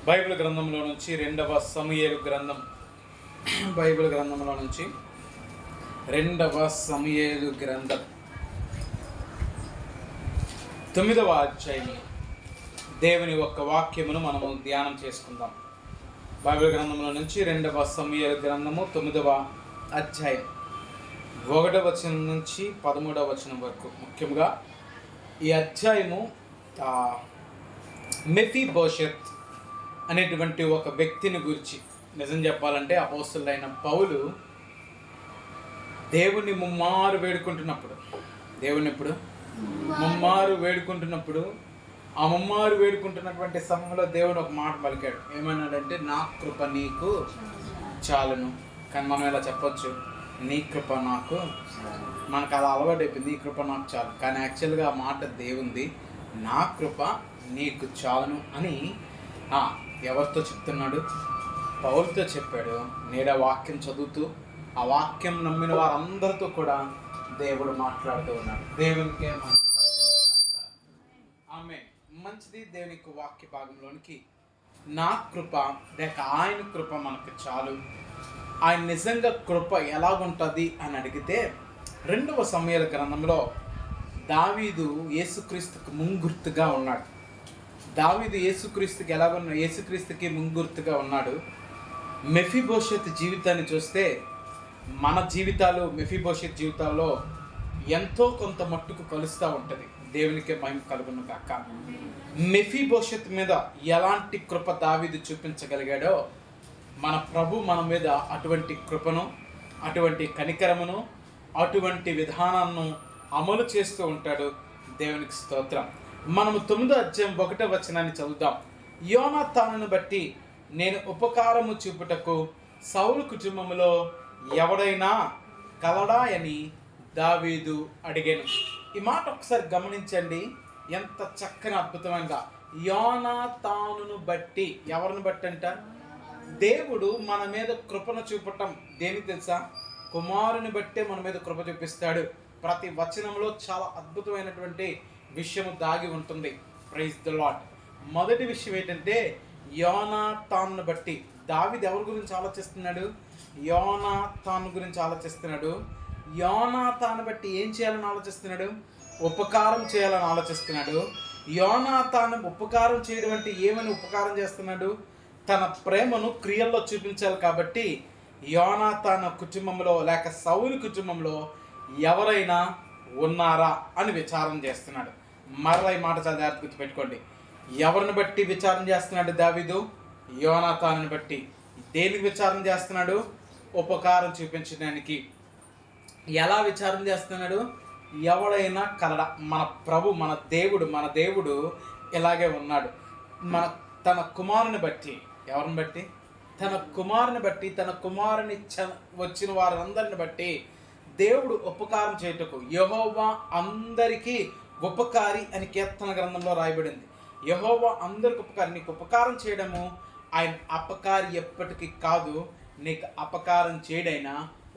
Bible గ్రంథంలో నుంచి రెండవ సమూయేలు గ్రంథం బైబిల్ గ్రంథంలో నుంచి రెండవ సమూయేలు గ్రంథం 9వ అధ్యాయం దేవుని యొక్క వాక్యమును మనము ధ్యానం చేసుకుందాం. బైబిల్ గ్రంథంలో నుంచి రెండవ సమూయేలు గ్రంథము 9వ అధ్యాయం 1వ వచనం నుంచి 13వ వచనం వరకు. ముఖ్యంగా ఈ అధ్యాయము మెఫీబోషెత్ అనేటువంటి ఒక వ్యక్తిని గురించి. నిజం చెప్పాలంటే అపోస్తలుడైన పౌలు దేవుని ముమ్మారు వేడుకుంటున్నప్పుడు, ముమ్మారు వేడుకుంటున్నప్పుడు ఆ ముమ్మారు వేడుకుంటున్నటువంటి సమయంలో దేవుడు ఒక మాట పలికాడు. ఏమన్నాడంటే, నా కృప నీకు చాలును. కానీ మనం ఇలా చెప్పొచ్చు, నీ కృప నాకు. మనకు అలా అలవాటు అయిపోయింది, నీ కృప నాకు చాలు. కానీ యాక్చువల్గా ఆ మాట దేవుంది, నా కృప నీకు చాలును అని ఎవరితో చెప్తున్నాడు? పౌలుతో చెప్పాడు. నేడు ఆ వాక్యం చదువుతూ ఆ వాక్యం నమ్మిన వారందరితో కూడా దేవుడు మాట్లాడుతూ ఉన్నాడు. దేవునికే ఆమె మంచిది. దేవునికి వాక్య భాగంలోనికి నా కృప లేక ఆయన కృప మనకు చాలు. ఆయన నిజంగా కృప ఎలాగుంటుంది అని అడిగితే, 2వ సమూయేలు గ్రంథంలో దావీదు యేసుక్రీస్తుకు ముంగుర్తుగా ఉన్నాడు. దావీదు యేసుక్రీస్తుకి యేసుక్రీస్తుకి ముంగుర్తుగా ఉన్నాడు. మెఫీబోషెత్ జీవితాన్ని చూస్తే మన జీవితాలు మెఫీబోషెత్ జీవితాల్లో ఎంతో కొంత మట్టుకు కలుస్తూ ఉంటుంది. దేవునికే మహిమ కలుగును గాక. మెఫీబోషెత్ మీద ఎలాంటి కృప దావీదు చూపించగలిగాడో మన ప్రభు మన మీద అటువంటి కృపను, అటువంటి కనికరమును, అటువంటి విధానాన్ని అమలు చేస్తూ ఉంటాడు. దేవునికి స్తోత్రం. మనము 9వ అధ్యాయం 1వ వచనాన్ని చదువుదాం. యోనాతానును బట్టి నేను ఉపకారము చూపుటకు సౌలు కుటుంబములో ఎవడైనా కలడా అని దావీదు అడిగాను. ఈ మాట ఒకసారి గమనించండి, ఎంత చక్కని అద్భుతమైనగా. యోనాతానును బట్టి, ఎవరిని బట్టి అంట? దేవుడు మన మీద కృపను చూపటం దేనికి తెలుసా? కుమారుని బట్టే మన మీద కృప చూపిస్తాడు. ప్రతి వచనంలో చాలా అద్భుతమైనటువంటి విషయము దాగి ఉంటుంది. Praise the Lord. మొదటి విషయం ఏంటంటే, యోనాతానును బట్టి. దావీదు ఎవరి గురించి ఆలోచిస్తున్నాడు? యోనాతాను గురించి ఆలోచిస్తున్నాడు. యోనాతాను బట్టి ఏం చేయాలని ఆలోచిస్తున్నాడు? ఉపకారం చేయాలని ఆలోచిస్తున్నాడు. యోనాతాను ఉపకారం చేయడం అంటే ఏమని ఉపకారం చేస్తున్నాడు? తన ప్రేమను క్రియల్లో చూపించాలి. కాబట్టి యోనాతాను కుటుంబంలో లేక సౌలు కుటుంబంలో ఎవరైనా ఉన్నారా అని విచారం చేస్తున్నాడు. మరలా ఈ మాట చాలా జాగ్రత్త గుర్తుపెట్టుకోండి. ఎవరిని బట్టి విచారం చేస్తున్నాడు దావీదు? యోనాతానుని బట్టి. దేనికి విచారం చేస్తున్నాడు? ఉపకారం చూపించడానికి. ఎలా విచారం చేస్తున్నాడు? ఎవడైనా కలడ. మన ప్రభు, మన దేవుడు ఇలాగే ఉన్నాడు. తన కుమారుని బట్టి. ఎవరిని బట్టి? తన కుమారుని బట్టి, తన కుమారుని వచ్చిన వారందరిని బట్టి దేవుడు ఉపకారం చేయుటకు. యెహోవా అందరికీ ఉపకారి అని కీర్తన గ్రంథంలో రాయబడింది. యెహోవా అందరికి ఉపకారి. నీకు ఉపకారం చేయడము ఆయన అపకారి ఎప్పటికీ కాదు. నీకు అపకారం చేయడైనా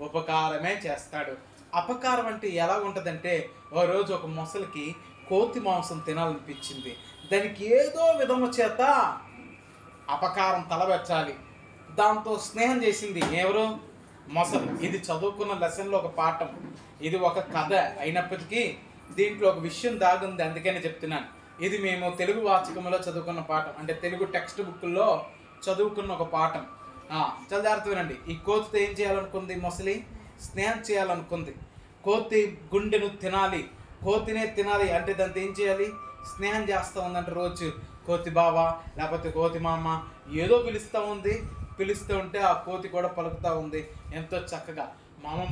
ఉపకారమే చేస్తాడు. అపకారం అంటే ఎలా ఉంటుందంటే, ఓ రోజు ఒక మొసలికి కోతి మాంసం తినాలనిపించింది. దానికి ఏదో విధము చేత అపకారం తలబెట్టాలి. దాంతో స్నేహం చేసింది. ఎవరు? మొసలు. ఇది చదువుకున్న లెసన్లో ఒక పాఠం. ఇది ఒక కథ అయినప్పటికీ దీంట్లో ఒక విషయం దాగుంది. అందుకనే చెప్తున్నాను. ఇది మేము తెలుగు వాచకంలో చదువుకున్న పాఠం, అంటే తెలుగు టెక్స్ట్ బుక్లో చదువుకున్న ఒక పాఠం. చాలా జాగ్రత్త వినండి. ఈ కోతితో ఏం చేయాలనుకుంది? మొసలి స్నేహం చేయాలనుకుంది. కోతి గుండెను తినాలి, కోతినే తినాలి అంటే దాంతో ఏం చేయాలి? స్నేహం చేస్తూ ఉందంటే రోజు కోతి బావా లేకపోతే కోతి మామ ఏదో పిలుస్తూ ఉంటే ఆ కోతి కూడా పలుకుతూ ఉంది ఎంతో చక్కగా.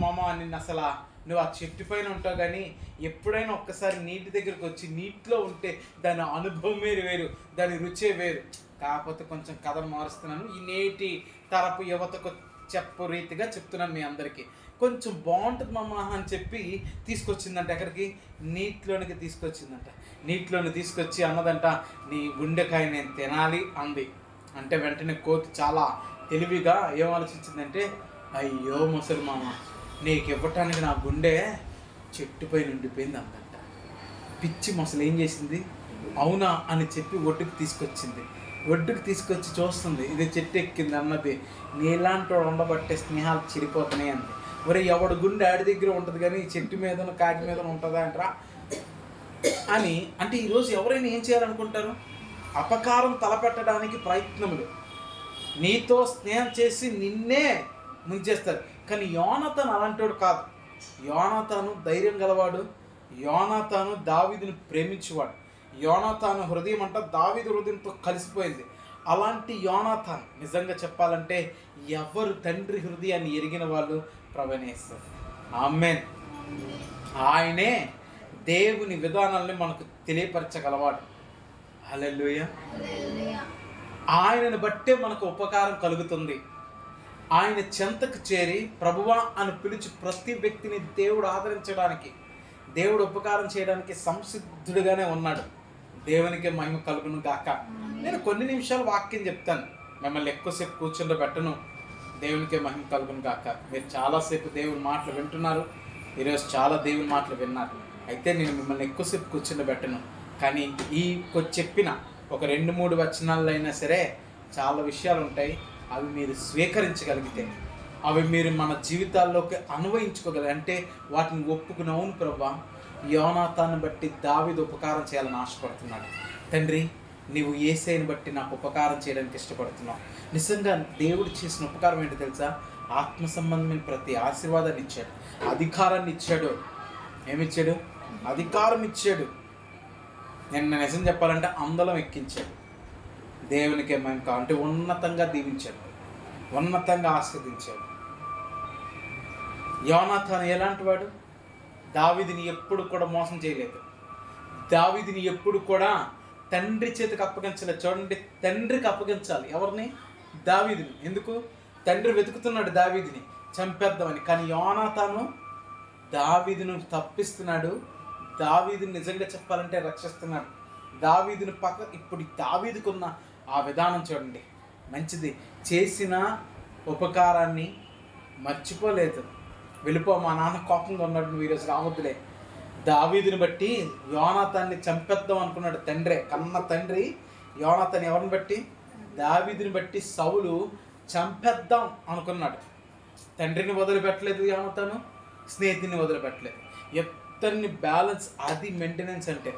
మామ అని అసలు నువ్వు ఆ చెట్టు పైన ఉంటావు, కానీ ఎప్పుడైనా ఒక్కసారి నీటి దగ్గరికి వచ్చి నీటిలో ఉంటే దాని అనుభవమే వేరు, దాని రుచే వేరు. కాకపోతే కొంచెం కథ మారుస్తున్నాను, ఈ నేటి తరపు యువతకు చెప్పు రీతిగా చెప్తున్నాను మీ అందరికీ. కొంచెం బాగుంటుంది మామ అని చెప్పి తీసుకొచ్చిందంట. ఎక్కడికి? నీటిలోనికి తీసుకొచ్చిందంట. నీటిలోని తీసుకొచ్చి అన్నదంట, నీ గుండెకాయ నేను తినాలి అంది. అంటే వెంటనే కోతి చాలా తెలివిగా ఏం ఆలోచించిందంటే, అయ్యో ముసలి మామ, నీకు ఇవ్వటానికి నా గుండె చెట్టుపై ఉండిపోయింది అందంట. పిచ్చి మొసలు ఏం చేసింది? అవునా అని చెప్పి ఒడ్డుకు తీసుకొచ్చింది. ఒడ్డుకు తీసుకొచ్చి చూస్తుంది, ఇది చెట్టు ఎక్కింది అన్నది. నీలాంటి వాడు ఉండబట్టే స్నేహాలు చెడిపోతున్నాయి అంది. ఒరే ఎవడు గుండె ఆడి దగ్గర ఉంటుంది కానీ ఈ చెట్టు మీద కాకి మీద ఉంటుందా అంటారా అని. అంటే ఈరోజు ఎవరైనా ఏం చేయాలనుకుంటారు? అపకారం తలపెట్టడానికి ప్రయత్నములు, నీతో స్నేహం చేసి నిన్నే ముంచేస్తారు. కానీ యోనాతాను అలాంటివాడు కాదు. యోనాతాను ధైర్యం గలవాడు. యోనాతాను దావీదుని ప్రేమించేవాడు. యోనాతాను హృదయం అంట దావీదు హృదయంతో కలిసిపోయింది. అలాంటి యోనాతాను నిజంగా చెప్పాలంటే ఎవరు తండ్రి హృదయాన్ని ఎరిగిన వాళ్ళు ప్రభునేస్తారు. ఆమేన్. ఆయనే దేవుని విధానాల్ని మనకు తెలియపరచగలవాడు. హల్లెలూయా. ఆయనను బట్టే మనకు ఉపకారం కలుగుతుంది. ఆయన చెంతకు చేరి ప్రభువా అని పిలిచి ప్రతి వ్యక్తిని దేవుడు ఆదరించడానికి, దేవుడు ఉపకారం చేయడానికి సంసిద్ధుడిగానే ఉన్నాడు. దేవునికి మహిమ కలుగును గాక. నేను కొన్ని నిమిషాలు వాక్యం చెప్తాను, మిమ్మల్ని ఎక్కువసేపు కూర్చుండబెట్టను. దేవునికి మహిమ కలుగును గాక. మీరు చాలాసేపు దేవుని మాటలు వింటున్నారు, ఈరోజు చాలా దేవుని మాటలు విన్నారు. అయితే నేను మిమ్మల్ని ఎక్కువసేపు కూర్చుండబెట్టను. కానీ ఈ చెప్పిన ఒక 2-3 వచనాల్లో అయినా సరే చాలా విషయాలు ఉంటాయి. అవి మీరు స్వీకరించగలిగితే, అవి మీరు మన జీవితాల్లోకి అన్వయించుకోగలరు. అంటే వాటిని ఒప్పుకుని, అవును ప్రభువా, యోనాతాను బట్టి దావీదు ఉపకారం చేయాలని ఆశపడుతున్నాడు. తండ్రి, నీవు యేసయ్యను బట్టి నాకు ఉపకారం చేయడానికి ఇష్టపడుతున్నావు. నిజంగా దేవుడు చేసిన ఉపకారం ఏంటో తెలుసా? ఆత్మ సంబంధమైన ప్రతి ఆశీర్వాదాన్ని ఇచ్చాడు, అధికారాన్ని ఇచ్చాడు. ఏమిచ్చాడు? అధికారం ఇచ్చాడు. నేను నిజం చెప్పాలంటే అందలం ఎక్కించాడు. దేవునికి ఏమైనా అంటే ఉన్నతంగా దీవించాడు, ఉన్నతంగా ఆస్వాదించాడు. యోనాతాను ఎలాంటి వాడు? దావీదుని ఎప్పుడు కూడా మోసం చేయలేదు. దావీదుని ఎప్పుడు కూడా తండ్రి చేతికి అప్పగించలేదు. చూడండి, తండ్రికి అప్పగించాలి. ఎవరిని? దావీదుని. ఎందుకు? తండ్రి వెతుకుతున్నాడు దావీదుని చంపేద్దామని. కానీ యోనాతాను దావీదును తప్పిస్తున్నాడు. దావీదుని నిజంగా చెప్పాలంటే రక్షిస్తున్నాడు. దావీదుని ఇప్పుడు దావీదుకున్న ఆ విధానం చూడండి, మంచిది. చేసిన ఉపకారాన్ని మర్చిపోలేదు. వెళ్ళిపో, మా నాన్న కోపంగా ఉన్నాడు, నువ్వు ఈరోజు రావద్దులే. దావీదుని బట్టి యోనాతాన్ని చంపేద్దాం అనుకున్నాడు తండ్రే. కన్న తండ్రి యోనాతాన్ని ఎవరిని బట్టి? దావీదుని బట్టి సౌలు చంపేద్దాం అనుకున్నాడు. తండ్రిని వదిలిపెట్టలేదు యోనాతాను, స్నేహితుని వదిలిపెట్టలేదు. ఇద్దరిని బ్యాలెన్స్, అది మెయింటెనెన్స్ అంటే.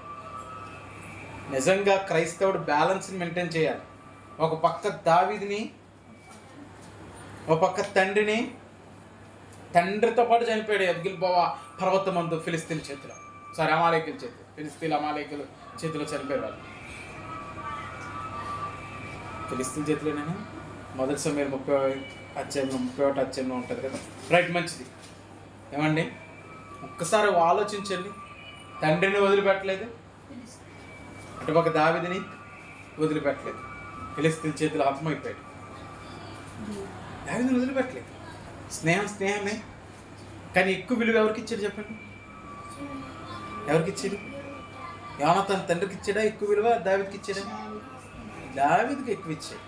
నిజంగా క్రైస్తవుడు బ్యాలెన్స్ని మెయింటైన్ చేయాలి. ఒక పక్క దావీదుని, ఒక పక్క తండ్రిని. తండ్రితో పాటు చనిపోయాడు గిల్బోవా పర్వతమందు ఫిలిస్తీన్ చేతిలో, అమాలేకుల చేతిలో. ఫిలిస్తీన్ అమాలేకుల చేతిలో చనిపోయారు వాళ్ళు. ఫిలిస్తీన్ చేతిలోనేనా? మొదటి సమయం 31 అధ్యాయంలో ఉంటుంది కదా. రైట్, మంచిది. ఏమండి, ఒక్కసారి ఆలోచించండి. తండ్రిని వదిలిపెట్టలేదు, అటుపక్క దావీదుని వదిలిపెట్టలేదు. ఫిలిస్తీన్ చేతిలో హతమైపోయాడు. దావీదుని వదిలిపెట్టలేదు. స్నేహమే. కానీ ఎక్కువ విలువ ఎవరికి ఇచ్చాడు చెప్పండి? ఎవరికి ఇచ్చాడు? యోనాతాను తండ్రికి ఇచ్చాడా ఎక్కువ విలువ? దావీదుకి ఇచ్చాడా? దావీదుకి ఎక్కువ ఇచ్చాడు.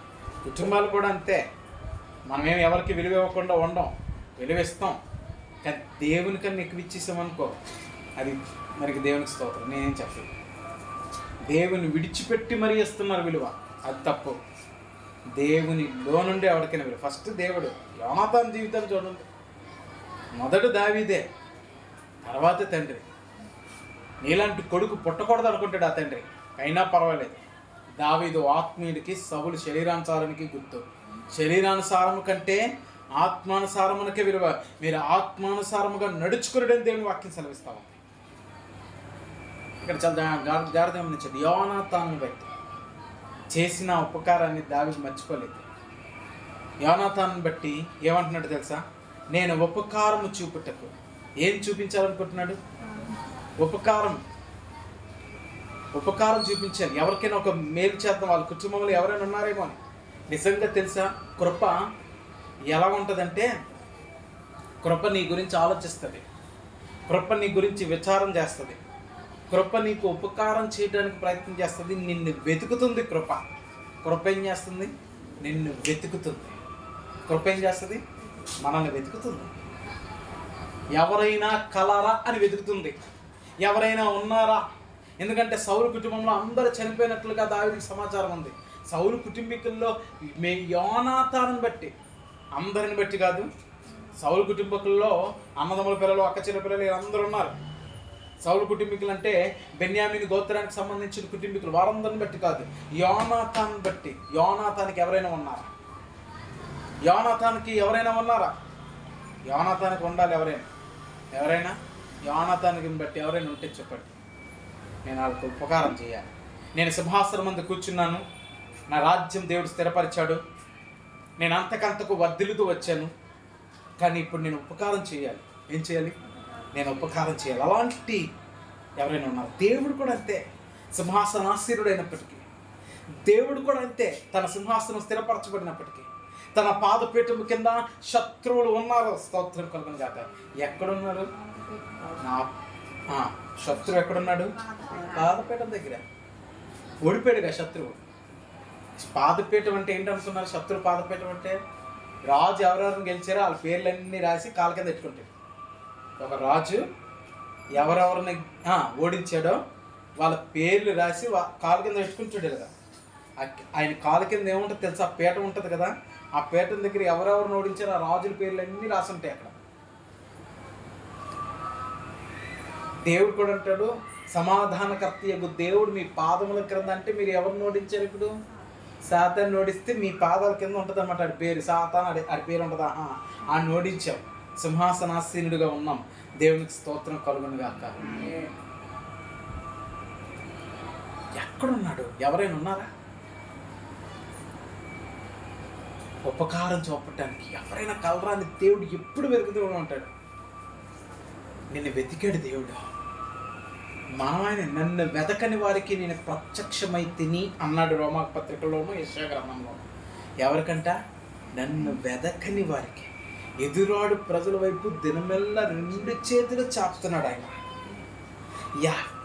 కుటుంబాలు కూడా అంతే. మనమేం ఎవరికి విలువ ఇవ్వకుండా ఉండం, విలువ ఇస్తాం. కానీ దేవుని కన్నా ఎక్కువ ఇచ్చేసామనుకో, అది మనకి దేవునికి స్తోత్రం. నేనేం చెప్పలేదు. దేవుని విడిచిపెట్టి మరీ ఇస్తున్నారు విలువ, అది తప్పు. దేవునిలో నుండి ఎవరికైనా విలువ. ఫస్ట్ దేవుడు. యోనాతాను జీవితం చూడండి, మొదట దావీదే, తర్వాత తండ్రి. నీలాంటి కొడుకు పుట్టకూడదు అనుకుంటాడు ఆ తండ్రి, అయినా పర్వాలేదు. దావీదు ఆత్మీయుడికి, సౌలు శరీరానుసారానికి గుర్తు. శరీరానుసారము కంటే ఆత్మానుసారమునకే విలువ. మీరు ఆత్మానుసారముగా నడుచుకుని దేవుని వాక్యం సెలవిస్తాము. ఇక్కడ చాలా జాగ్రత్తగా గమనించండి. యోనాతాను బట్టి చేసిన ఉపకారాన్ని దావీదు మర్చిపోలేదు. యోనాతాను బట్టి ఏమంటున్నాడు తెలుసా? నేను ఉపకారము చూపుటకు. ఏం చూపించాలనుకుంటున్నాడు? ఉపకారం చూపించాలి. ఎవరికైనా ఒక మేలు చేద్దాం, వాళ్ళ కుటుంబంలో ఎవరైనా ఉన్నారేమో అని. నిజంగా తెలుసా, కృప ఎలా ఉంటుందంటే, కృప నీ గురించి ఆలోచిస్తుంది, కృప నీ గురించి విచారం చేస్తుంది, కృప నీకు ఉపకారం చేయడానికి ప్రయత్నం చేస్తుంది, నిన్ను వెతుకుతుంది. కృప ఏం చేస్తుంది? నిన్ను వెతుకుతుంది. కృప ఏం చేస్తుంది? మనల్ని వెతుకుతుంది. ఎవరైనా కలరా అని వెతుకుతుంది, ఎవరైనా ఉన్నారా. ఎందుకంటే సౌలు కుటుంబంలో అందరూ చనిపోయినట్లుగా దావీదుకి సమాచారం ఉంది. సౌలు కుటుంబీకుల్లో యోనాతాను బట్టి, అందరిని బట్టి కాదు. సౌలు కుటుంబీకుల్లో అన్నదమ్ముల పిల్లలు, అక్క చెల్లెల పిల్లలు వీళ్ళందరూ ఉన్నారు. సౌలు కుటుంబీకులు అంటే బెన్యామీను గోత్రానికి సంబంధించిన కుటుంబీకులు, వారందరిని బట్టి కాదు, యోనాతాను బట్టి. యోనాతానికి ఎవరైనా ఉన్నారా? యోనాతానికి ఎవరైనా ఉన్నారా? యోనాతానికి ఉండాలి. ఎవరైనా యోనాతానికి బట్టి ఎవరైనా ఉంటే చెప్పండి. నేను వాళ్ళకు ఉపకారం చేయాలి. నేను సింహాసనం ముందు కూర్చున్నాను, నా రాజ్యం దేవుడు స్థిరపరిచాడు, నేను అంతకంతకు వర్ధిల్లుతూ వచ్చాను, కానీ ఇప్పుడు నేను ఉపకారం చేయాలి. ఏం చేయాలి? నేను ఉపకారం చేయాలి. అలాంటి ఎవరైనా ఉన్నారు? దేవుడు కూడా అంతే, సింహాసనాసీనుడు అయినప్పటికీ, దేవుడు కూడా అంతే, తన సింహాసనం స్థిరపరచబడినప్పటికీ తన పాదపీఠం కింద శత్రువులు ఉన్నారు. స్తోత్రం కలుగును గాక. ఎక్కడున్నారు? శత్రువు ఎక్కడున్నాడు? పాదపీఠం దగ్గర. ఓడిపోయాడుగా శత్రువు. పాదపీఠం అంటే ఏంటనుకున్నారు? శత్రువు పాదపీఠం అంటే రాజు ఎవరెవరిని గెలిచారో వాళ్ళ పేర్లన్నీ రాసి కాళ్ళ కింద పెట్టుకుంటాడు. ఒక రాజు ఎవరెవరిని ఓడించాడో వాళ్ళ పేర్లు రాసి కాళ్ళ కింద పెట్టుకుంటాడు కదా. ఆయన కాళ్ళ కింద ఏముంటుంది తెలుసా? ఆ పీఠం ఉంటుంది కదా. ఆ పీఠం దగ్గర ఎవరెవరిని ఓడించారో ఆ రాజుల పేర్లు అన్నీ రాసి ఉంటాయి అక్కడ. దేవుడు కూడా అంటాడు, సమాధానకర్తయగు దేవుడు మీ పాదముల క్రింద. అంటే మీరు ఎవరిని ఓడించారు? ఇప్పుడు సాతాన్ని ఓడిస్తే మీ పాదాల కింద ఉంటుంది అన్నమాట. ఆడి పేరు సాతాన్, ఆడి పేరు ఉంటుందా? ఆ ఓడించాం, సింహాసనాసీనుడిగా ఉన్నాం. దేవునికి స్తోత్రం కలుగును గాక. ఎక్కడున్నాడు? ఎవరైనా ఉన్నారా? ఉపకారం చూపటానికి ఎవరైనా కలరాని దేవుడు ఎప్పుడు వెతుకుతూ ఉంటాడు. నిన్ను వెతికాడు దేవుడు. ఆయన నన్ను వెతకని వారికి నేను ప్రత్యక్షమై తిని అన్నాడు రోమా పత్రికలోనూ యెషయా గ్రంథంలోనూ. ఎవరికంట? నన్ను వెతకని వారికి. ఎదురాడు ప్రజల వైపు దినమెల్లా 2 చేతులు చాపుతున్నాడు ఆయన.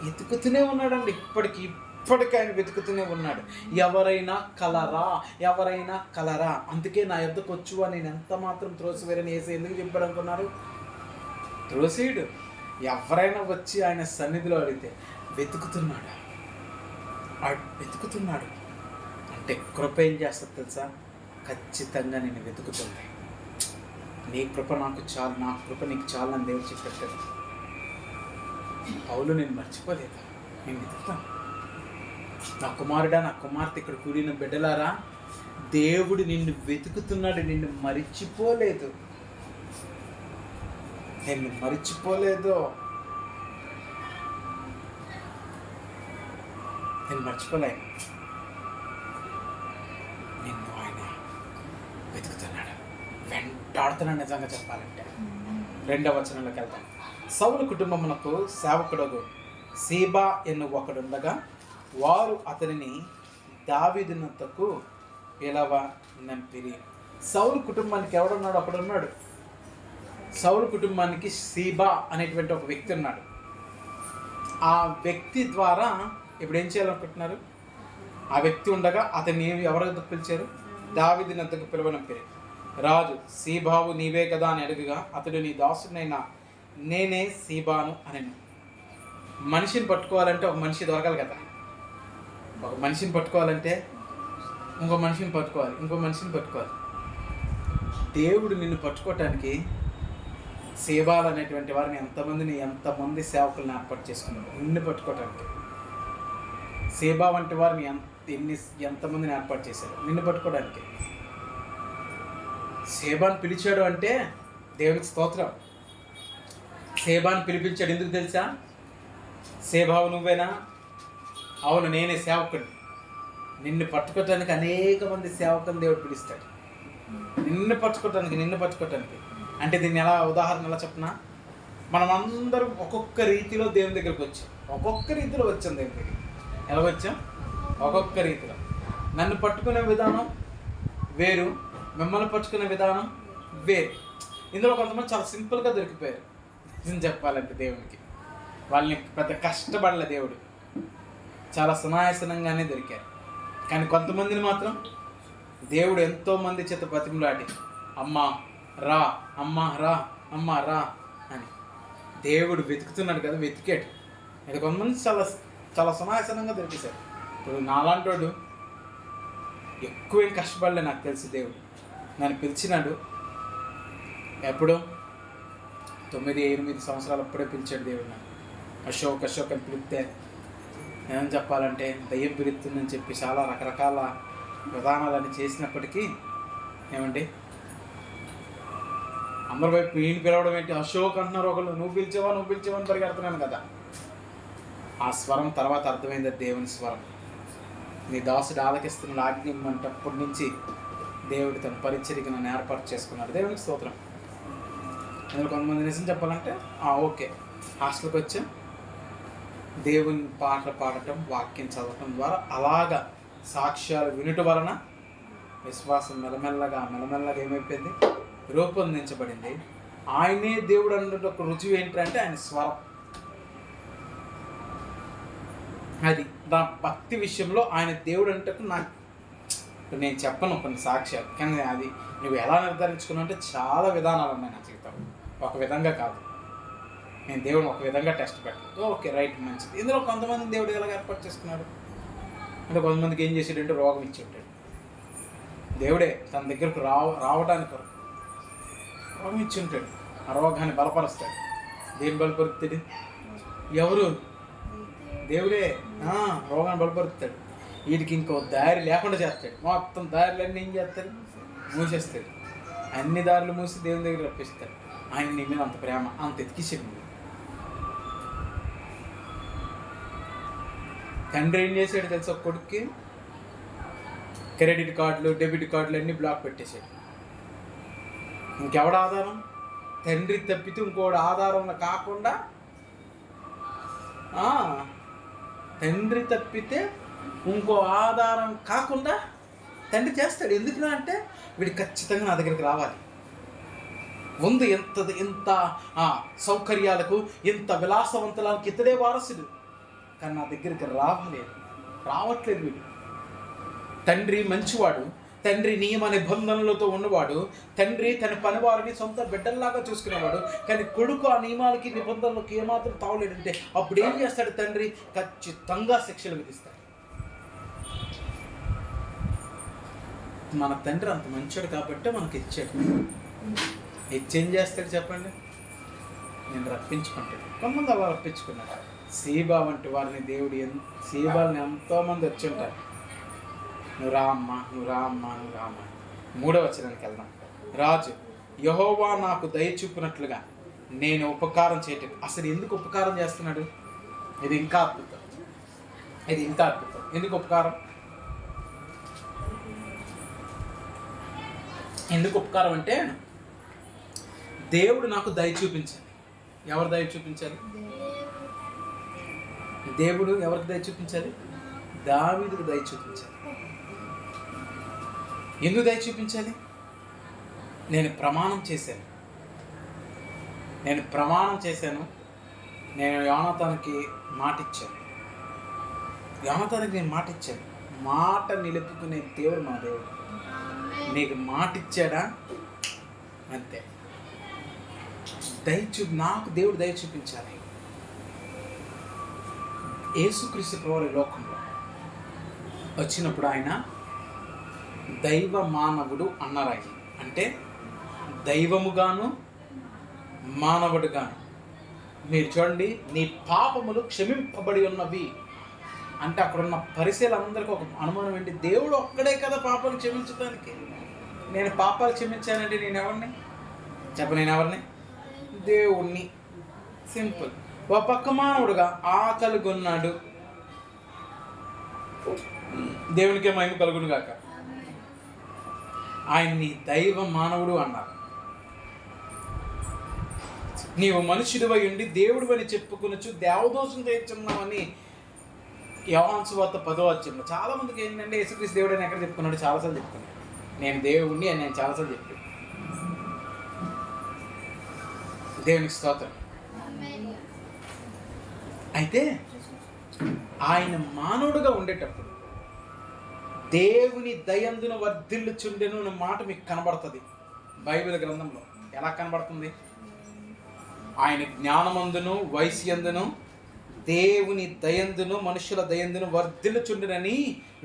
వెతుకుతూనే ఉన్నాడండి. ఇప్పటికీ ఆయన వెతుకుతూనే ఉన్నాడు. ఎవరైనా కలరా. అందుకే నా యొద్దకు వచ్చువా, నేను ఎంత మాత్రం త్రోసివేరని యేసు ఎందుకు చెప్పాడు అనుకున్నారు? త్రోసేయుడు. ఎవరైనా వచ్చి ఆయన సన్నిధిలో అడిగితే వెతుకుతున్నాడు అంటే కృప ఏం చేస్తుంది తెలుసా? ఖచ్చితంగా నేను వెతుకుతుంది. నీ కృప నాకు చాలు, నా కృప నీకు చాలు అని దేవుడు చెప్పాడు. పౌలు నేను మర్చిపోలేదు, నేను వెతుకుతాను. నా కుమారుడా, నా కుమార్తె, ఇక్కడ కూడిన బిడ్డలారా, దేవుడు నిన్ను వెతుకుతున్నాడు. నిన్ను మరిచిపోలేదు. నేను మర్చిపోలేదు. నిన్ను ఆయన వెతుకుతున్నాడు, వెంటాడుతున్నాడు. నిజంగా చెప్పాలంటే 2వ వచనంలోకి వెళ్తాం. సౌలు కుటుంబమునకు సేవకుడగు సీబా ఎన్ను ఒకడుండగా వారు అతనిని దావీదునొద్దకు పిలవనంపిరి. సౌలు కుటుంబానికి ఎవడున్నాడు? అక్కడున్నాడు. సౌలు కుటుంబానికి సీబా అనేటువంటి ఒక వ్యక్తి ఉన్నాడు. ఆ వ్యక్తి ద్వారా ఇప్పుడు ఏం చేయాలనుకుంటున్నారు? ఆ వ్యక్తి ఉండగా అతన్ని ఎవరి వద్దకు పిలిచారు? దావీదుని వద్దకు పిలవనంపిరి. రాజు, సీబావు నీవే కదా అని అడుగుగా అతడు, నీ దాసునైనా నేనే సీబాను అనెను. మనిషిని పట్టుకోవాలంటే ఒక మనిషి దొరకాలి కదా. ఒక మనిషిని పట్టుకోవాలంటే ఇంకో మనిషిని పట్టుకోవాలి. దేవుడు నిన్ను పట్టుకోవటానికి సేవాలు అనేటువంటి వారిని ఎంతమంది సేవకులను ఏర్పాటు చేసుకున్నారు నిన్ను పట్టుకోవటానికి. సేబా వంటి వారిని ఎంతమందిని ఏర్పాటు చేశారు నిన్ను పట్టుకోవడానికి. సేబాను పిలిచాడు అంటే దేవునికి స్తోత్రం. సేబాను పిలిపించాడు ఎందుకు తెలుసా? సేబావు నువ్వేనా? అవును, నేనే సేవకుడిని. నిన్ను పట్టుకోవటానికి అనేక మంది సేవకుని దేవుడు పిలుస్తాడు. నిన్ను పట్టుకోవటానికి అంటే దీన్ని ఉదాహరణ ఎలా చెప్పనా? మనం అందరం ఒక్కొక్క రీతిలో దేవుని దగ్గరికి వచ్చాం. వచ్చాం దేవుని దగ్గరికి. ఎలా వచ్చాం? ఒక్కొక్క రీతిలో. నన్ను పట్టుకునే విధానం వేరు, మిమ్మల్ని పట్టుకునే విధానం వేరు. ఇందులో కొంతమంది చాలా సింపుల్గా దొరికిపోయారు. నిజం చెప్పాలంటే దేవునికి వాళ్ళని పెద్ద కష్టపడలే, దేవుడు చాలా సునాయాసనంగానే దొరికారు. కానీ కొంతమందిని మాత్రం దేవుడు ఎంతోమంది చేత బతిమలాడి అమ్మా రా అని దేవుడు వెతుకుతున్నాడు కదా, వెతికాడు. ఇది కొంతమంది చాలా చాలా సునాయాసనంగా దొరికేశారు. ఇప్పుడు నాలాంటోడు ఎక్కువేం కష్టపడలే, నాకు తెలిసి దేవుడు నన్ను పిలిచినాడు. ఎప్పుడు 9-8 సంవత్సరాలు అప్పుడే పిలిచాడు దేవుడు నన్ను. అశోక్ అని పిలిస్తే ఏమని చెప్పాలంటే దయ్యం పిలుస్తుందని చెప్పి చాలా రకరకాల విధానాలన్నీ చేసినప్పటికీ ఏమండి అందరి వైపు ఈయన పిలవడం ఏంటి, అశోక్ అంటున్నారు ఒకళ్ళు, నువ్వు పిలిచావా అని పరిగెడుతున్నాను కదా. ఆ స్వరం తర్వాత అర్థమైంది, దేవుని స్వరం. నీ దాసుడు ఆలకిస్తున్న ఆజ్ఞ ఇమ్మంటప్పటి నుంచి దేవుడు తన పరిచర్యకి నన్ను ఏర్పాటు చేసుకున్నాడు. దేవునికి స్తోత్రం. అందులో కొంతమంది నిజం చెప్పాలంటే ఓకే, హాస్టల్కి వచ్చాం, దేవుని పాటలు పాడటం, వాక్యం చదవటం ద్వారా అలాగా సాక్ష్యాలు వినుట వలన విశ్వాసం మెల్లమెల్లగా ఏమైపోయింది, రూపొందించబడింది. ఆయనే దేవుడు అన్నట్టు ఒక రుజువు ఏంటంటే ఆయన స్వరం. అది నా భక్తి విషయంలో ఆయన దేవుడు అంటే నాకు, నేను చెప్పను కొన్ని సాక్ష్యాలు, కానీ అది నువ్వు ఎలా నిర్ధారించుకున్నావు అంటే చాలా విధానాలు ఉన్నాయి నా జీవితంలో. ఒక విధంగా కాదు, నేను దేవుడిని ఒక విధంగా టెస్ట్ పెట్టాను. ఓకే రైట్, మంచిది. ఇందులో కొంతమంది దేవుడు ఎలా ఏర్పాటు చేసుకున్నాడు అంటే, కొంతమందికి ఏం చేసాడంటే రోగం ఇచ్చి ఉంటాడు. దేవుడే తన దగ్గరకు రావడానికి రోగం ఇచ్చి ఉంటాడు. ఆ రోగాన్ని బలపరుస్తాడు. దేని బలపరుస్తాడు? ఎవరు? దేవుడే రోగాన్ని బలపరుస్తాడు. వీటికి ఇంకో దారి లేకుండా చేస్తాడు. మొత్తం దారులన్నీ ఏం చేస్తాడు? మూసేస్తాడు. అన్ని దారులు మూసి దేవుని దగ్గర రప్పిస్తాడు. ఆయన నీ మీద అంత ప్రేమ, అంత ఎతికిసాడు. తండ్రి ఏం చేశాడు తెలుసా? కొడుక్కి క్రెడిట్ కార్డులు, డెబిట్ కార్డులు అన్నీ బ్లాక్ పెట్టేశాడు. ఇంకెవడ ఆధారం? తండ్రి తప్పితే ఇంకోటి ఆధారం కాకుండా, తండ్రి తప్పితే ఇంకో ఆధారం కాకుండా తండ్రి చేస్తాడు. ఎందుకు అంటే వీడు ఖచ్చితంగా నా దగ్గరికి రావాలి. ఉంది ఇంత సౌకర్యాలకు, ఇంత విలాసవంతులకు ఇతడే వారసుడు, కానీ నా దగ్గరికి రావట్లేదు వీడు. తండ్రి మంచివాడు, తండ్రి నియమ నిబంధనలతో ఉన్నవాడు, తండ్రి తన పనివారిని సొంత బిడ్డల్లాగా చూసుకునేవాడు. కానీ కొడుకు ఆ నియమాలకి నిబంధనలకు ఏమాత్రం తావలేడంటే అప్పుడు ఏం చేస్తాడు తండ్రి? ఖచ్చితంగా శిక్షలు విధిస్తాడు. మన తండ్రి అంత మంచివాడు కాబట్టి మనకి ఇచ్చాడు. ఇచ్చేం చేస్తాడు చెప్పండి? నేను రప్పించుకుంటాడు. కొంతమంది అలా రప్పించుకున్నాడు. సీబా వంటి వారిని దేవుడు, సీబాలని ఎంతోమంది వచ్చి ఉంటారు. నువ్వు రా అమ్మా. 3వ వచనానికి వెళ్దాం. రాజు, యెహోవా నాకు దయ చూపినట్లుగా నేను ఉపకారం చేయటం. అసలు ఎందుకు ఉపకారం చేస్తున్నాడు? ఇది ఇంకా అద్భుతం. ఎందుకు ఉపకారం? ఎందుకు ఉపకారం అంటే, దేవుడు నాకు దయ చూపించాలి. ఎవరు దయ చూపించాలి? దేవుడు ఎవరికి దయ చూపించాలి? దావీదుకు దయ చూపించాలి. ఎందుకు దయ చూపించాలి? నేను ప్రమాణం చేశాను. నేను యోనాతానుకి మాట ఇచ్చాను. మాట నిలుపుకునే దేవుడు మా దేవుడు. నీకు మాట ఇచ్చాడా? అంతే. నాకు దేవుడు దయ చూపించాలి. యేసుక్రీస్తు ప్రభువు లోకంలో వచ్చినప్పుడు ఆయన దైవ మానవుడు అన్నారు. ఆయన అంటే దైవముగాను మానవుడుగాను. మీరు చూడండి, నీ పాపములు క్షమింపబడి ఉన్నవి అంటే అక్కడున్న పరిశీలందరికీ ఒక అనుమానం ఏంటి? దేవుడు ఒక్కడే కదా పాపాలు క్షమించడానికి. నేను పాపాలు క్షమించానంటే నేను ఎవరిని? నేను ఎవరిని? దేవుణ్ణి. సింపుల్. ఒక పక్క మానవుడుగా ఆకలి కొన్నాడు. దేవునికే మహిమ కలుగును గాక. ఆయన్ని దైవ మానవుడు అన్నారు. నీవు మనుషుడివై ఉండి దేవుడు అని చెప్పుకొనొచ్చు దేవదోషం చేస్తున్నామని యోహాను సువార్త 10వ అధ్యాయంలో చాలా మందికి ఏంటంటే యేసుక్రీస్తు దేవుడు అని ఎక్కడ చెప్పుకున్నాడు? చాలాసార్లు చెప్పుకున్నాడు. నేను దేవుణ్ణి అని నేను చాలాసార్లు చెప్పాను. దేవునికి స్తోత్రం. అయితే ఆయన మానవుడుగా ఉండేటప్పుడు దేవుని దయందున వర్ధిల్లుచుండెను అన్న మాట మీకు కనబడుతుంది బైబిల్ గ్రంథంలో. ఎలా కనబడుతుంది? ఆయన జ్ఞానమందును వయస్యందును దేవుని దయందును మనుషుల దయందును వర్ధిల్లుచుండునని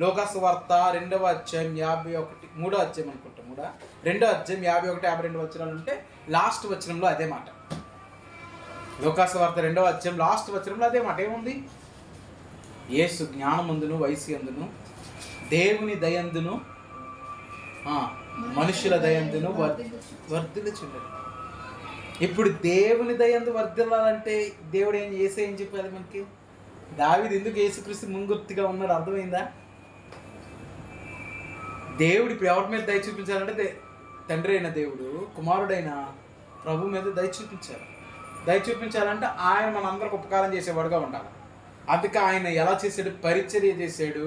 లోకాసు వార్త 2వ అధ్యాయం 51 3వ అధ్యాయం అనుకుంటా 2వ అధ్యాయం 51 52 వచనాలు ఉంటే లాస్ట్ వచనంలో అదే మాట. లోకాసు వార్త 2వ అధ్యాయం లాస్ట్ వచనంలో అదే మాట ఏముంది? యేసు జ్ఞానమందును వయసు అందును దేవుని దయందును మనుషుల దయందును వర్ధిల్లుచుండును. ఇప్పుడు దేవుని దయందు వర్ధిల్లాలంటే దేవుడు ఏం చెప్పాలి మనకి? దావీదు ఎందుకు యేసుక్రీస్తు ముంగుర్తిగా ఉన్నాడు అర్థమైందా? దేవుడు ఇప్పుడు ఎవరి మీద దయ చూపించాలంటే తండ్రి అయిన దేవుడు కుమారుడైన ప్రభు మీద దయ చూపించాలి. దయ చూపించాలంటే ఆయన మనందరికి ఉపకారం చేసేవాడుగా ఉండాలి. అందుకే ఆయన ఎలా చేశాడు? పరిచర్య చేశాడు,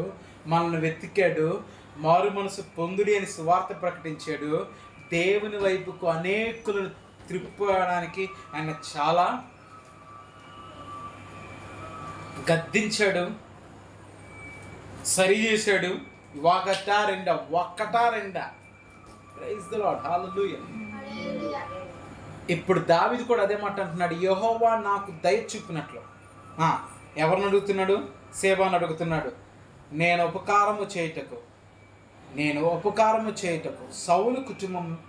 మనల్ని వెతికాడు, మారు మనసు పొందుడి అని సువార్త ప్రకటించాడు, దేవుని వైపుకు అనేకులను త్రిప్పడానికి ఆయన చాలా గద్దించాడు, సరి చేశాడు. ఒకటా రెండా ప్రైజ్ ది లార్డ్, హల్లెలూయా. ఇప్పుడు దావీదు కూడా అదే మాట అంటున్నాడు, యెహోవా నాకు దయ చూపినట్లు. ఎవరిని అడుగుతున్నాడు? సేబాను అడుగుతున్నాడు. నేను ఉపకారము చేయుటకు సౌలు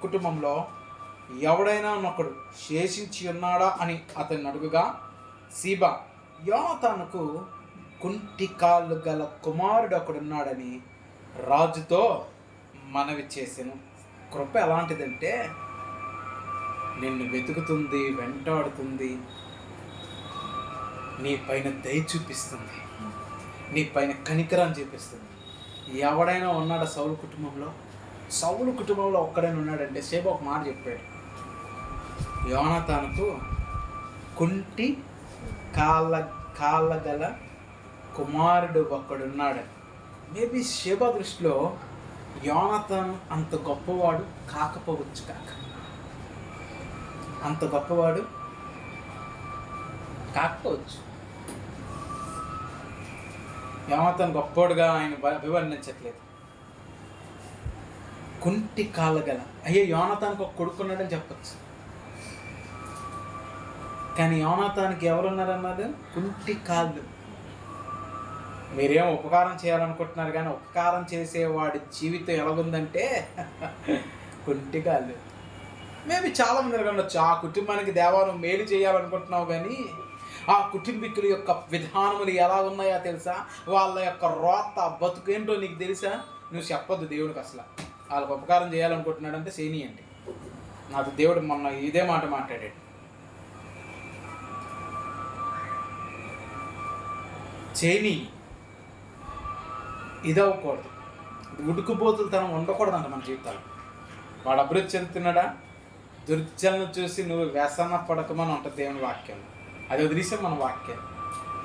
కుటుంబంలో ఎవడైనా ఒకడు శేషించి ఉన్నాడా అని అతన్ని అడుగుగా, సీబా యోనాతానుకు కుంటి కాళ్ళు గల కుమారుడు ఒకడున్నాడని రాజుతో మనవి చేసెను. కృప ఎలాంటిదంటే నిన్ను వెతుకుతుంది, వెంటాడుతుంది, నీ పైన దయ చూపిస్తుంది, నీ పైన కనికరం చూపిస్తుంది. ఎవడైనా ఉన్నాడా సౌలు కుటుంబంలో ఒక్కడైనా ఉన్నాడంటే సేబా ఒక మాట చెప్పాడు, యోనాతానుకు కుంటి కాళ్ళ గల కుమారుడు ఒకడున్నాడని. మేబీ సేబా దృష్టిలో యోనాతాను అంత గొప్పవాడు కాకపోవచ్చు యోనాతాను గొప్పవాడుగా ఆయన అభివర్ణించట్లేదు. కుంటి కాళ్ళ గల యోనాతానుకు ఒక కొడుకున్నాడని చెప్పచ్చు, కానీ యోనాతానుకి ఎవరున్నారన్నది కుంటి కాళ్ళు. మీరేం ఉపకారం చేయాలనుకుంటున్నారు, కానీ ఉపకారం చేసేవాడి జీవితం ఎలాగుందంటే కుంటి కాళ్ళు. మేబీ చాలామంది ఉండొచ్చు, ఆ కుటుంబానికి దేవాను మేలు చేయాలనుకుంటున్నావు, కానీ ఆ కుటుంబీకుల యొక్క విధానములు ఎలా ఉన్నాయో తెలుసా? వాళ్ళ యొక్క రోత బతుకేంటో నీకు తెలుసా? నువ్వు చెప్పొద్దు దేవుడికి. అసలు వాళ్ళకి ఉపకారం చేయాలనుకుంటున్నాడంటే చేయనీయండి. నాకు దేవుడు మొన్న ఇదే మాట మాట్లాడాడు, చేయని ఇది అవ్వకూడదు, ఉడుకుపోతులతనం ఉండకూడదంట మన జీవితాలు. వాడు అభివృద్ధి చెందుతున్నాడా? దుర్జలను చూసి నువ్వు వ్యసన పడకమని ఉంటుంది దేవుని వాక్యం. అది వదిలేసాం మన వాక్యం.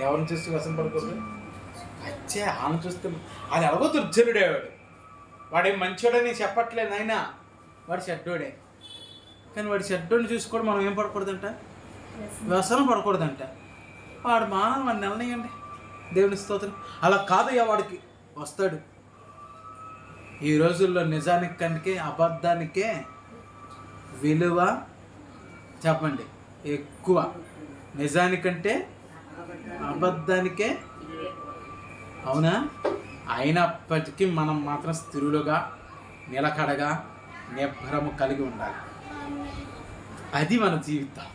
ఎవరిని చూసి వ్యసన పడకూడదు? ఆమె చూస్తే అది ఎలాగో దుర్జనుడే. వాడేం మంచోడని చెప్పట్లేదు అయినా, వాడు చెడ్డోడే. కానీ వాడి చెడ్డోడిని చూసి కూడా మనం ఏం పడకూడదంట? వ్యసన పడకూడదంట. వాడు మానవ నిర్ణయండి, దేవుని స్తోత్రం. అలా కాదయ్యా, వాడికి వస్తాడు. ఈ రోజుల్లో నిజానికంటే అబద్ధానికే విలువ చెప్పండి ఎక్కువ. నిజానికంటే అబద్ధానికే, అవునా? అయినప్పటికీ మనం మాత్రం స్థిరులుగా, నిలకడగా, నిబ్బరము కలిగి ఉండాలి. అది మన జీవితం.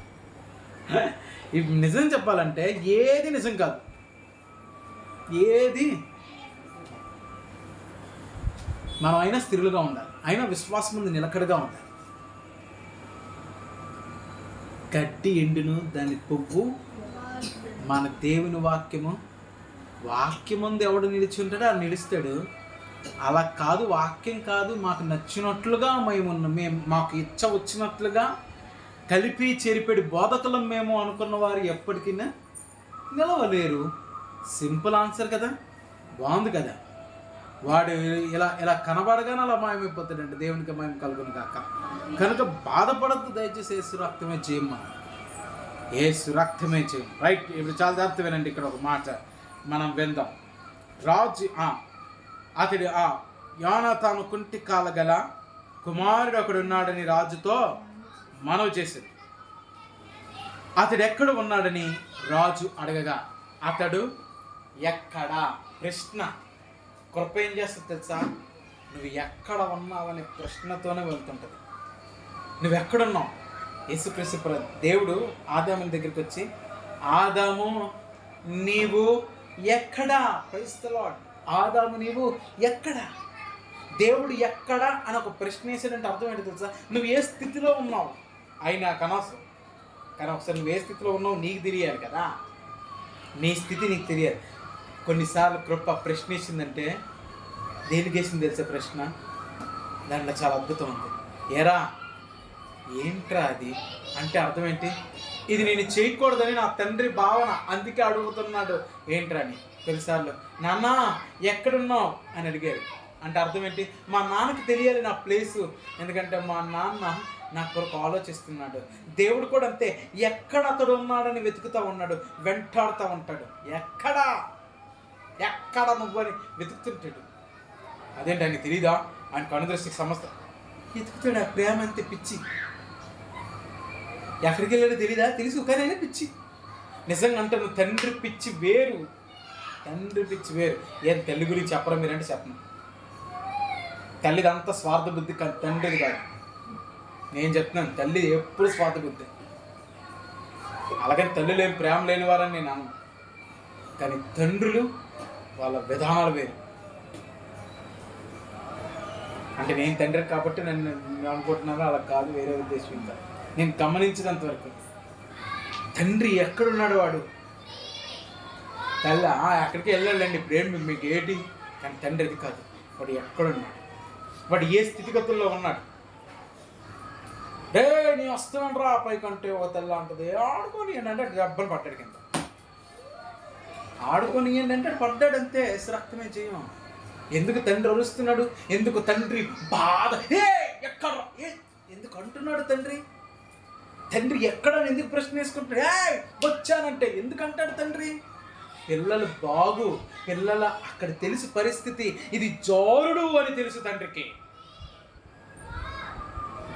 నిజం చెప్పాలంటే ఏది నిజం కాదు, ఏది మనం అయినా స్థిరులుగా ఉండాలి, అయినా విశ్వాసం ముందు నిలకడగా ఉండాలి. గడ్డి ఎండును దాని పువ్వు మన దేవుని వాక్యం ముందు ఎవడు నిలిచి ఉంటాడో అది నిలుస్తాడు. అలా కాదు, వాక్యం కాదు, మాకు నచ్చినట్లుగా మేము మాకు ఇచ్చ వచ్చినట్లుగా కలిపి చెరిపెడి బోధకులం మేము అనుకున్న వారు ఎప్పటికీ నిలవలేరు. సింపుల్ ఆన్సర్ కదా, బాగుంది కదా. వాడు ఇలా కనబడగానే అలా మాయమైపోతాడంటే దేవునికి మాయం కలుగును కాక. కనుక బాధపడద్దు, దయచేసి యేసు రక్తమే చేయమ్మా, యేసు రక్తమే చేయం. రైట్, ఇప్పుడు చాలా జాగ్రత్త వినండి. ఇక్కడ ఒక మాట మనం విందాం. రాజు అతడు యోనాతాను కుంటి కాళ్ళ గల కుమారుడు ఒకడు ఉన్నాడని రాజుతో మనవి చేసింది. అతడు ఎక్కడ ఉన్నాడని రాజు అడగగా అతడు ఎక్కడా ప్రశ్న. కృప ఏం చేస్తుంది తెలుసా? నువ్వు ఎక్కడ ఉన్నావనే ప్రశ్నతోనే వెళ్తుంటుంది. నువ్వు ఎక్కడున్నావు? యేసుక్రీస్తు దేవుడు ఆదాము దగ్గరికి వచ్చి, ఆదాము నీవు ఎక్కడా? Praise the Lord. ఆదాము నీవు ఎక్కడా? దేవుడు ఎక్కడా అని ఒక ప్రశ్న వేసాడంటే అర్థం ఏంటి తెలుసా? నువ్వు ఏ స్థితిలో ఉన్నావు అయినా కనవసరం, కానీ ఒకసారి నువ్వు ఏ స్థితిలో ఉన్నావు నీకు తెలియాలి కదా. నీ స్థితి నీకు తెలియాలి. కొన్నిసార్లు కృప ప్రశ్న వేసిందంటే దేనికి వేసింది తెలుసా ప్రశ్న? దాంట్లో చాలా అద్భుతం ఉంది. ఏరా ఏంట్రా అది అంటే అర్థం ఏంటి? ఇది నేను చేయకూడదని నా తండ్రి భావన, అందుకే అడుగుతున్నాడు ఏంట్రా అని. కొన్నిసార్లు నాన్న ఎక్కడున్నావు అని అడిగారు అంటే అర్థం ఏంటి? మా నాన్నకి తెలియాలి నా ప్లేసు, ఎందుకంటే మా నాన్న నా కొరకు ఆలోచిస్తున్నాడు. దేవుడు కూడా అంతే, ఎక్కడ అతడు ఉన్నాడని వెతుకుతూ ఉన్నాడు, వెంటాడుతూ ఉంటాడు. ఎక్కడ నువ్వని వెతుకుతుంటాడు. అదేంటి ఆయనకి తెలీదా? ఆయన కనుదృష్టికి సమస్త వెతుకుతాడు. ఆ ప్రేమ అంతే పిచ్చి. ఎక్కడికి వెళ్ళాడో తెలీదా? తెలుసు, కానీ అయినా పిచ్చి. నిజంగా అంటే నువ్వు తండ్రి పిచ్చి వేరు, తండ్రి పిచ్చి వేరు. ఏం తల్లి గురించి చెప్పరా మీరంటే చెప్పను. తల్లిదంతా స్వార్థ బుద్ధి, తండ్రిది కాదు. నేను చెప్తున్నాను, తల్లి ఎప్పుడు స్వార్థ బుద్ధి. అలాగని తల్లి లేని ప్రేమ లేని వారని నేను అన్నాను, కానీ తండ్రులు వాళ్ళ విధానాలు వేరు. అంటే నేను తండ్రి కాబట్టి నన్ను అనుకుంటున్నాను, అలా కాదు, వేరే ఉద్దేశం. ఇంకా నేను గమనించినంత వరకు తండ్రి ఎక్కడున్నాడు వాడు. తల్లి ఎక్కడికి వెళ్ళాలండి ప్రేమ మీకు ఏంటి, కానీ తండ్రి అది కాదు. వాడు ఎక్కడున్నాడు, వాడు ఏ స్థితిగతుల్లో ఉన్నాడు. డే నేను వస్తున్నాను రా పైకంటే ఓ తెల్ల అంటది, ఆడుకొని ఏంటంటే డబ్బులు పట్టాడు కింద, ఆడుకొని ఏంటంటే పడ్డాడంతే. రక్తమే చేయం. ఎందుకు తండ్రి అరుస్తున్నాడు? ఎందుకు తండ్రి బాధ? ఎక్కడ ఎందుకు అంటున్నాడు తండ్రి? తండ్రి ఎక్కడ ఎందుకు ప్రశ్న వేసుకుంటాడు? వచ్చానంటే ఎందుకు అంటాడు తండ్రి? పిల్లలు బాగు, పిల్లల అక్కడ తెలుసు పరిస్థితి, ఇది జారుడు అని తెలుసు తండ్రికి.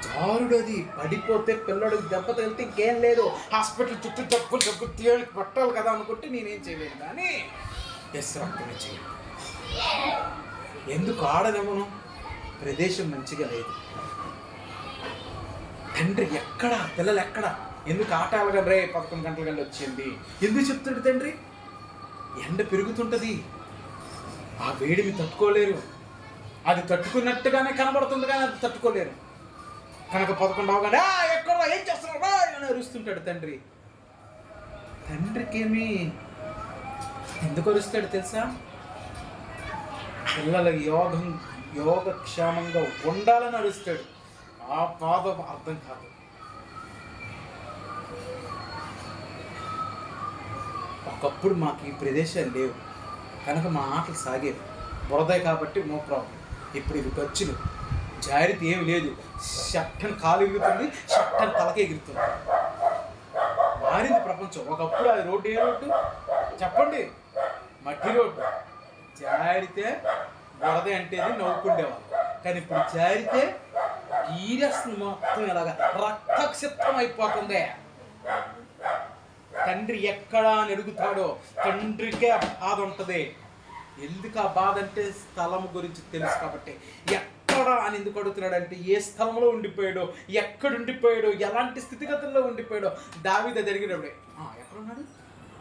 జారుడు అది పడిపోతే పిల్లడికి దెబ్బ తగిలితే ఇంకేం లేదు, హాస్పిటల్ చుట్టూ డబ్బులు తీయడానికి పట్టాలి కదా అనుకుంటే నేనేం చేయలేను, కానీ రక్తమే చేయను. ఎందుకు ఆడనివ్వను? ప్రదేశం మంచిగా లేదు. తండ్రి ఎక్కడ, పిల్లలు ఎక్కడ, ఎందుకు ఆట ఆడగలరే 11 గంటల గంట వచ్చింది ఎందుకు చెప్తాడు తండ్రి? ఎండ పెరుగుతుంటుంది, ఆ వేడిని తట్టుకోలేరు. అది తట్టుకున్నట్టుగానే కనబడుతుంది, కానీ అది తట్టుకోలేరు. కనుక 11 అవగానే ఎక్కడ ఏం చేస్తున్నారా అని అరుస్తుంటాడు తండ్రి. తండ్రికేమి ఎందుకు అరుస్తాడు తెలుసా? పిల్లల యోగక్షేమంగా ఉండాలని అరుస్తాడు. ఆ బాధ అర్థం కాదు. ఒకప్పుడు మాకు ఈ ప్రదేశాలు లేవు కనుక మా ఆటలు సాగేవి, బురదాయి కాబట్టి నో ప్రాబ్లం. ఇప్పుడు ఇవి ఖర్చులు, జారితే ఏమి లేదు. షట్టని కాలు ఎగురుతుంది, షట్టని తలకి ఎగురుతుంది. మారింది ప్రపంచం. ఒకప్పుడు అది రోడ్డు ఏ రోడ్డు చెప్పండి? మట్టి రోడ్డు. జారితే బురద అంటేది నవ్వుకుండేవాళ్ళు, కానీ ఇప్పుడు జారితే ఈరస్ని మొత్తం ఇలాగా రక్తక్షిప్తం అయిపోతుంది. తండ్రి ఎక్కడా అని అడుగుతాడో తండ్రికే బాధ ఉంటుంది. ఎందుకు ఆ బాధ అంటే స్థలం గురించి తెలుసు కాబట్టి. ఎక్కడ అని ఎందుకు అడుగుతున్నాడు అంటే ఏ స్థలంలో ఉండిపోయాడో, ఎక్కడ ఉండిపోయాడో, ఎలాంటి స్థితిగతుల్లో ఉండిపోయాడో. దావీదు జరిగినప్పుడే ఎక్కడున్నాడు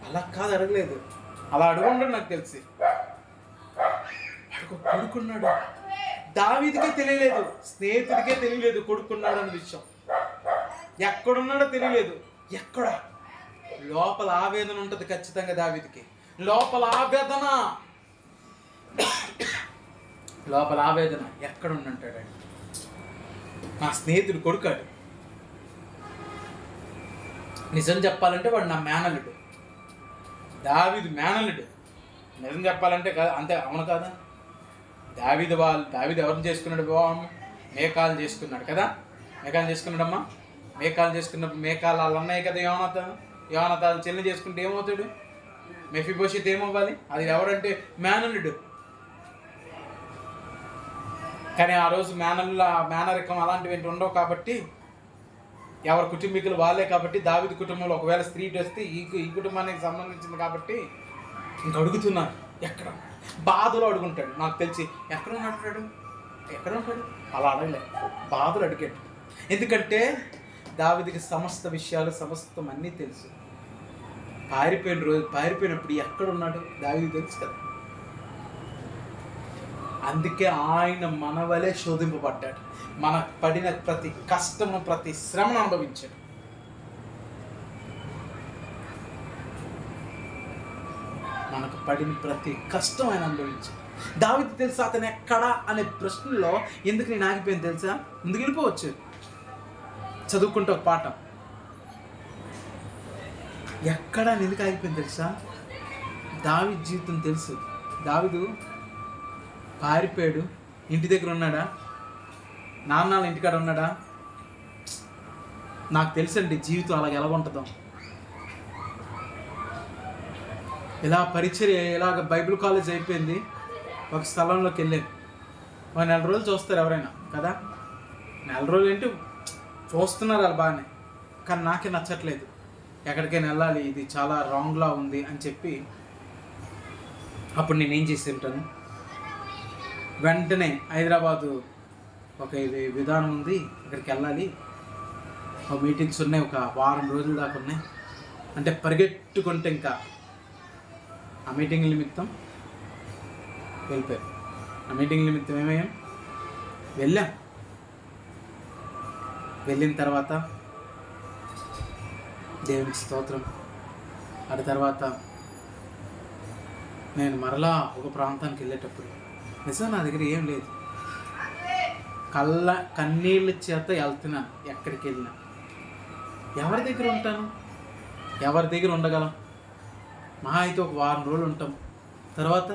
అలా కాదు, అడగలేదు. అలా అడుగుండడు నాకు తెలిసి. వాడికి కొడుకున్నాడు, దావీదుకే తెలియలేదు, స్నేహితుడికే తెలియలేదు కొడుకున్నాడు అన్న విషయం. ఎక్కడున్నాడో తెలియలేదు. ఎక్కడ లోపల ఆవేదన ఉంటుంది ఖచ్చితంగా దావీదుకి. లోపల ఆవేదన, లోపల ఆవేదన. ఎక్కడ ఉండంటాడు? నా స్నేహితుడు కొడుకాడు. నిజం చెప్పాలంటే వాడు నా మేనల్లుడు, దావీదు మేనల్లుడు. నిజం చెప్పాలంటే కాదు, అంతే అవును కాదా? దావీదు ఎవరిని చేసుకున్నాడు? మేకాలు చేసుకున్నాడు కదా. మేకాలు చేసుకున్నాడమ్మా. మేకాలు చేసుకున్నప్పుడు మేకాలు వాళ్ళు అన్నాయి కదా యోనాతాను చెల్లి చేసుకుంటే ఏమవుతాడు? మెఫీబోషెత్ ఏమవ్వాలి? అది ఎవరంటే మేనల్లుడు. కానీ ఆ రోజు మేనరికం అలాంటివి ఏంటి ఉండవు కాబట్టి, ఎవరి కుటుంబీకులు వాళ్ళే కాబట్టి, దావీదు కుటుంబంలో ఒకవేళ స్త్రీ వస్తే ఈ కుటుంబానికి సంబంధించింది కాబట్టి ఇంక అడుగుతున్నారు ఎక్కడ ఉన్నాడు, బాధలో అడుగుంటాడు. నాకు తెలిసి ఎక్కడ ఉన్నాడు, ఎక్కడ ఉంటాడు అలా అడగలే, బాధలు అడిగాడు. ఎందుకంటే దావీదుకి సమస్త విషయాలు సమస్తం అన్నీ తెలుసు. పారిపోయినప్పుడు ఎక్కడున్నాడు దావీదుకి తెలుసు కదా. అందుకే ఆయన మన వలె శోధింపబడ్డాడు, మనకు పడిన ప్రతి కష్టము ప్రతి శ్రమను అనుభవించాడు. మనకు పడిన ప్రతి కష్టం ఆయన అనుభవించాడు. దావీదు తెలుసా అతను ఎక్కడా అనే ప్రశ్నలో ఎందుకు నేను ఆగిపోయింది తెలుసా? ముందుకు వెళ్ళిపోవచ్చు, చదువుకుంటే ఒక పాఠం. ఎక్కడా అని ఎందుకు ఆగిపోయింది తెలుసా? దావీదు జీవితం తెలుసు. దావీదు పారిపోయాడు, ఇంటి దగ్గర ఉన్నాడా, నాన్న ఇంటికాడ ఉన్నాడా? నాకు తెలుసండి జీవితం అలాగ ఎలా ఉంటుందో. ఇలా పరిచర్య ఇలాగ బైబిల్ కాలేజ్ అయిపోయింది, ఒక స్థలంలోకి వెళ్ళాను. ఒక 4 రోజులు చూస్తారు ఎవరైనా కదా, 4 రోజులు ఏంటి చూస్తున్నారు వాళ్ళు బాగానే, కానీ నాకే నచ్చట్లేదు, ఎక్కడికైనా వెళ్ళాలి, ఇది చాలా రాంగ్లా ఉంది అని చెప్పి అప్పుడు నేనేం చేసి ఉంటాను, వెంటనే హైదరాబాదు ఒక విధానం ఉంది, అక్కడికి వెళ్ళాలి, ఒక మీటింగ్స్ ఉన్నాయి, ఒక వారం రోజుల దాకా ఉన్నాయి అంటే పరిగెట్టుకుంటే ఇంకా ఆ మీటింగ్ నిమిత్తం వెళ్ళిపోయారు. ఆ మీటింగ్ నిమిత్తం ఏమయ్యాం, వెళ్ళాం. వెళ్ళిన తర్వాత దేవునికి స్తోత్రం. ఆ తర్వాత నేను మరలా ఒక ప్రాంతానికి వెళ్ళేటప్పుడు నిజంగా నా దగ్గర ఏం లేదు, కన్నీళ్ళ చేత వెళ్తున్నాను. ఎక్కడికి వెళ్ళినా ఎవరి దగ్గర ఉంటాను, ఎవరి దగ్గర ఉండగలం? మహా అయితే ఒక వారం రోజులు ఉంటాం, తర్వాత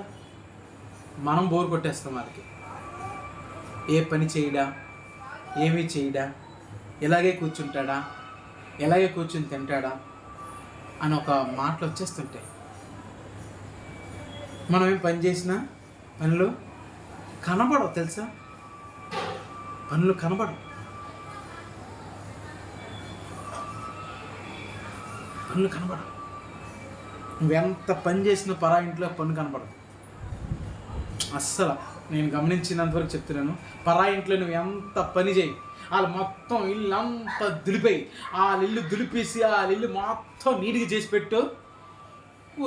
మనం బోర్ కొట్టేస్తాం. వాళ్ళకి ఏ పని చేయడా, ఏమీ చేయడా, ఇలాగే కూర్చుంటాడా, ఇలాగే కూర్చుని తింటాడా అని ఒక మాటలు వచ్చేస్తుంటాయి. మనం ఏం పని చేసినా పనులు కనబడవు తెలుసా, పనులు కనబడవు, పనులు కనబడవు. నువ్వెంత పని చేసినా పరా ఇంట్లో పన్ను కనపడదు అస్సలు. నేను గమనించినంతవరకు చెప్తున్నాను, పరా ఇంట్లో నువ్వు ఎంత పని చేయి, వాళ్ళు మొత్తం ఇల్లు అంతా దులిపోయి వాళ్ళ ఇల్లు దులిపేసి వాళ్ళ ఇల్లు మొత్తం నీట్గా చేసి పెట్టు,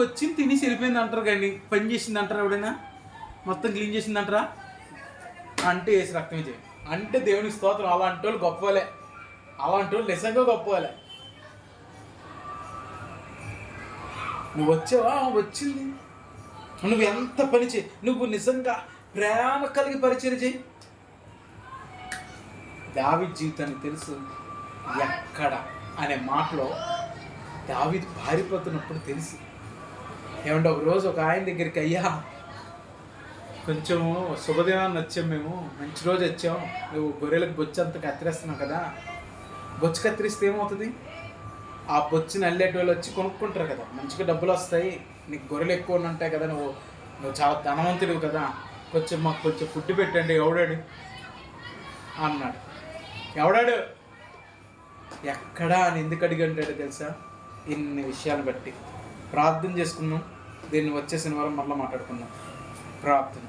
వచ్చి తినేసి వెళ్ళిపోయింది అంటారు. కానీ పని చేసింది అంటారా ఎవడైనా? మొత్తం క్లీన్ చేసింది అంటారా? అంటే వేసి రక్తమే చేయి అంటే దేవునికి స్తోత్రం. అలాంటి వాళ్ళు గొప్పవాళ్ళే, అలాంటి వాళ్ళు నిజంగా గొప్పవాళ్ళే. నువ్వు వచ్చావా, వచ్చింది, నువ్వు ఎంత పని చేయి, నువ్వు నిజంగా ప్రేమ కలిగి పరిచయం చేయి. దావీదు జీవితానికి తెలుసు ఎక్కడ అనే మాటలో దావీదు పారిపోతున్నప్పుడు తెలిసి. ఏమంటే ఒకరోజు ఒక ఆయన దగ్గరికి, అయ్యా కొంచెము శుభదినాన్ని వచ్చాం, మేము మంచి రోజు వచ్చాం, నువ్వు గొర్రెలకు బొచ్చు అంతా కత్తిరేస్తున్నావు కదా, బొచ్చు కత్తిరిస్తే ఏమవుతుంది? ఆ బొచ్చుని అల్లేటోళ్ళు వచ్చి కొనుక్కుంటారు కదా, మంచిగా డబ్బులు వస్తాయి, నీకు గొర్రెలు ఎక్కువ ఉంటాయి కదా, నువ్వు చాలా ధనవంతుడు కదా, మాకు కొంచెం ఫుడ్ పెట్టండి. ఎవడాడు అన్నాడు. ఎవడాడు ఎక్కడా అని ఎందుకు అడిగంటాడు తెలుసా? ఇన్ని విషయాలు బట్టి ప్రార్థన చేసుకున్నాం. దీన్ని వచ్చే శనివారం మళ్ళీ మాట్లాడుకుందాం. ప్రార్థన.